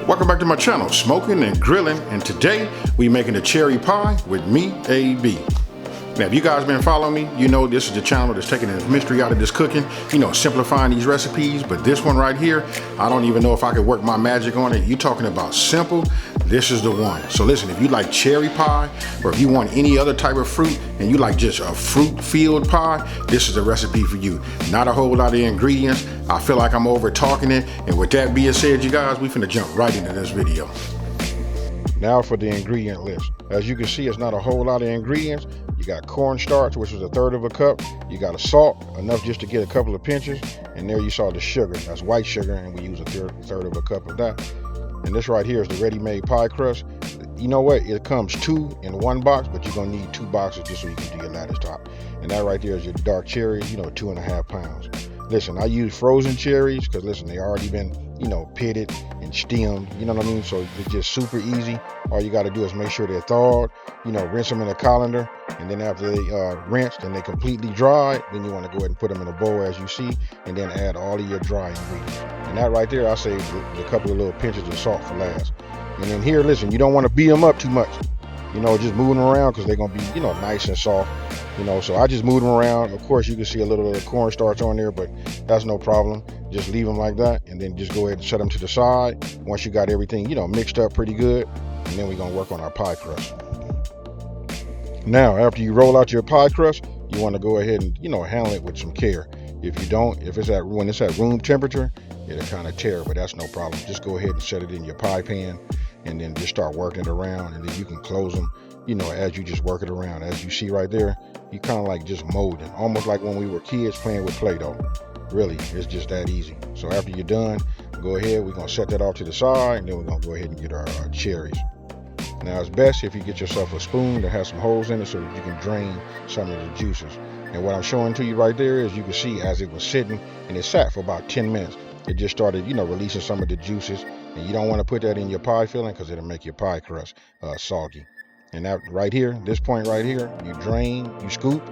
Welcome back to my channel, Smokin and Grillin, and today we making a cherry pie with me, AB. Now, if you guys been following me, you know this is the channel that's taking the mystery out of this cooking, you know, simplifying these recipes. But this one right here, I don't even know if I could work my magic on it. You talking about simple, this is the one. So listen, if you like cherry pie, or if you want any other type of fruit, and you like just a fruit-filled pie, this is the recipe for you. Not a whole lot of ingredients. I feel like I'm over talking it. And with that being said, you guys, we finna jump right into this video. Now for the ingredient list. As you can see, it's not a whole lot of ingredients. You got cornstarch, which is 1/3 cup. You got a salt, enough just to get a couple of pinches. And there you saw the sugar. That's white sugar, and we use 1/3 cup of that. And this right here is the ready-made pie crust. You know what? It comes 2 in 1 box, but you're gonna need 2 boxes just so you can do your lattice top. And that right there is your dark cherries, you know, 2.5 pounds. Listen, I use frozen cherries because listen, they already been, you know, pitted and stemmed, you know what I mean? So it's just super easy. All you got to do is make sure they're thawed, you know, rinse them in a colander, and then after they rinsed and they completely dry, then you want to go ahead and put them in a bowl as you see, and then add all of your dry ingredients. And that right there, I saved a couple of little pinches of salt for last. And then here, listen, you don't want to beat them up too much, you know, just moving them around because they're gonna be, you know, nice and soft. You know, so I just moved them around. Of course, you can see a little bit of cornstarch on there, but that's no problem. Just leave them like that, and then just go ahead and set them to the side. Once you got everything, you know, mixed up pretty good, and then we're gonna work on our pie crust. Now, after you roll out your pie crust, you want to go ahead and, you know, handle it with some care. If you don't, when it's at room temperature, it'll kind of tear, but that's no problem. Just go ahead and set it in your pie pan, and then just start working it around, and then you can close them, you know, as you just work it around. As you see right there, you kind of like just molding, almost like when we were kids playing with Play-Doh. Really, it's just that easy. So after you're done, go ahead, we're gonna set that off to the side, and then we're gonna go ahead and get our cherries. Now it's best if you get yourself a spoon that has some holes in it so that you can drain some of the juices. And what I'm showing to you right there is you can see as it was sitting, and it sat for about 10 minutes. It just started, you know, releasing some of the juices, and you don't want to put that in your pie filling because it'll make your pie crust soggy. And that right here, this point right here, you drain, you scoop,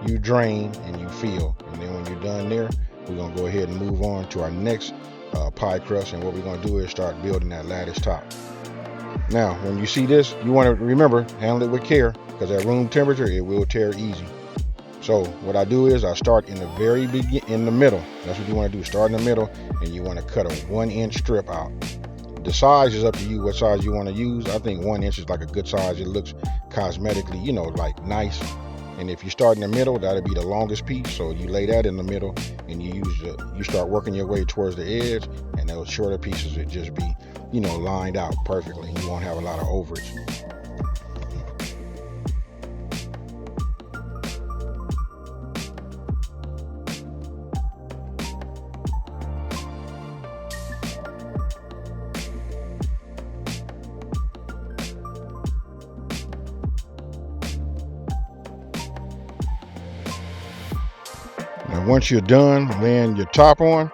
you drain, and you fill. And then when you're done there, we're gonna go ahead and move on to our next pie crust. And what we're gonna do is start building that lattice top. Now, when you see this, you want to remember, handle it with care, because at room temperature, it will tear easy. So what I do is I start in the very in the middle. That's what you want to do. Start in the middle, and you want to cut a 1-inch strip out. The size is up to you, what size you want to use. I think 1 inch is like a good size. It looks cosmetically, you know, like nice. And if you start in the middle, that'll be the longest piece. So you lay that in the middle, and you start working your way towards the edge, and those shorter pieces would just be, you know, lined out perfectly. You won't have a lot of overage. And once you're done laying your top on,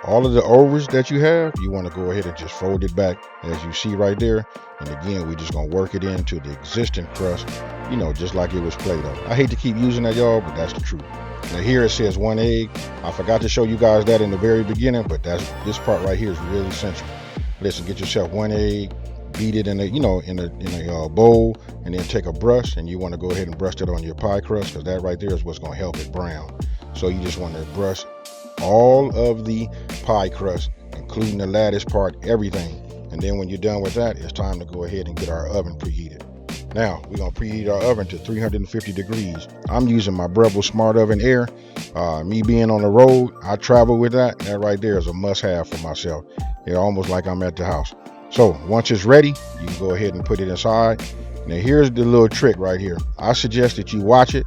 all of the overage that you have, you want to go ahead and just fold it back as you see right there. And again, we're just going to work it into the existing crust, you know, just like it was Play-Doh. I hate to keep using that, y'all, but that's the truth. Now here it says 1 egg. I forgot to show you guys that in the very beginning, but this part right here is really essential. Listen, get yourself 1 egg, beat it in a, you know, in a bowl, and then take a brush, and you want to go ahead and brush it on your pie crust, because that right there is what's going to help it brown. So you just want to brush all of the pie crust, including the lattice part, everything. And then when you're done with that, it's time to go ahead and get our oven preheated. Now we're gonna preheat our oven to 350 degrees. I'm using my BREVILLE Smart Oven Air. Me being on the road, I travel with that. That right there is a must-have for myself. It's almost like I'm at the house. So once it's ready, you can go ahead and put it inside. Now here's the little trick right here. I suggest that you watch it.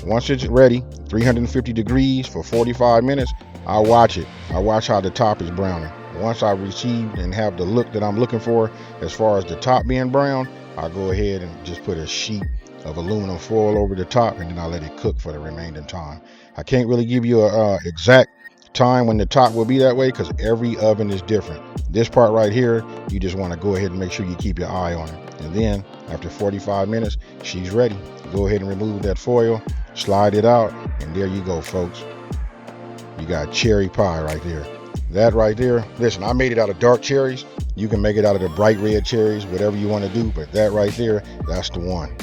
Once it's ready, 350 degrees for 45 minutes, I watch it. I watch how the top is browning. Once I receive and have the look that I'm looking for as far as the top being brown, I go ahead and just put a sheet of aluminum foil over the top, and then I let it cook for the remaining time. I can't really give you a exact time when the top will be that way because every oven is different. This part right here, you just want to go ahead and make sure you keep your eye on it. And then after 45 minutes, she's ready. Go ahead and remove that foil, slide it out, and there you go, folks. You got cherry pie right there. That right there, listen, I made it out of dark cherries. You can make it out of the bright red cherries, whatever you want to do, but that right there, that's the one.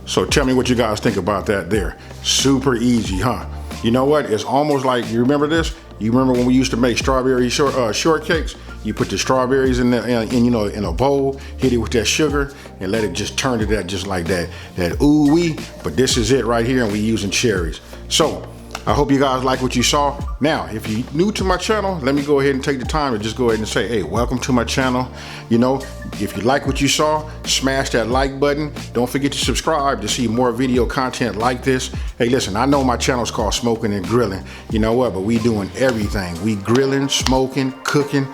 So tell me what you guys think about that there. Super easy, huh? You know what? It's almost like, you remember this? You remember when we used to make strawberry shortcakes? You put the strawberries in a bowl, hit it with that sugar, and let it just turn to that just like that. That ooh-wee, but this is it right here, and we're using cherries. So, I hope you guys like what you saw. Now, if you're new to my channel, let me go ahead and take the time to just go ahead and say, hey, welcome to my channel. You know, if you like what you saw, smash that like button. Don't forget to subscribe to see more video content like this. Hey, listen, I know my channel's called Smokin and Grilling. You know what? But we doing everything. We grilling, smoking, cooking,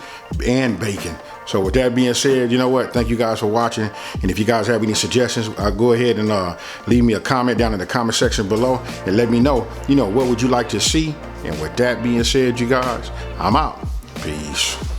and baking. So with that being said, you know what? Thank you guys for watching. And if you guys have any suggestions, go ahead and leave me a comment down in the comment section below and let me know, what would you like to see? And with that being said, you guys, I'm out. Peace.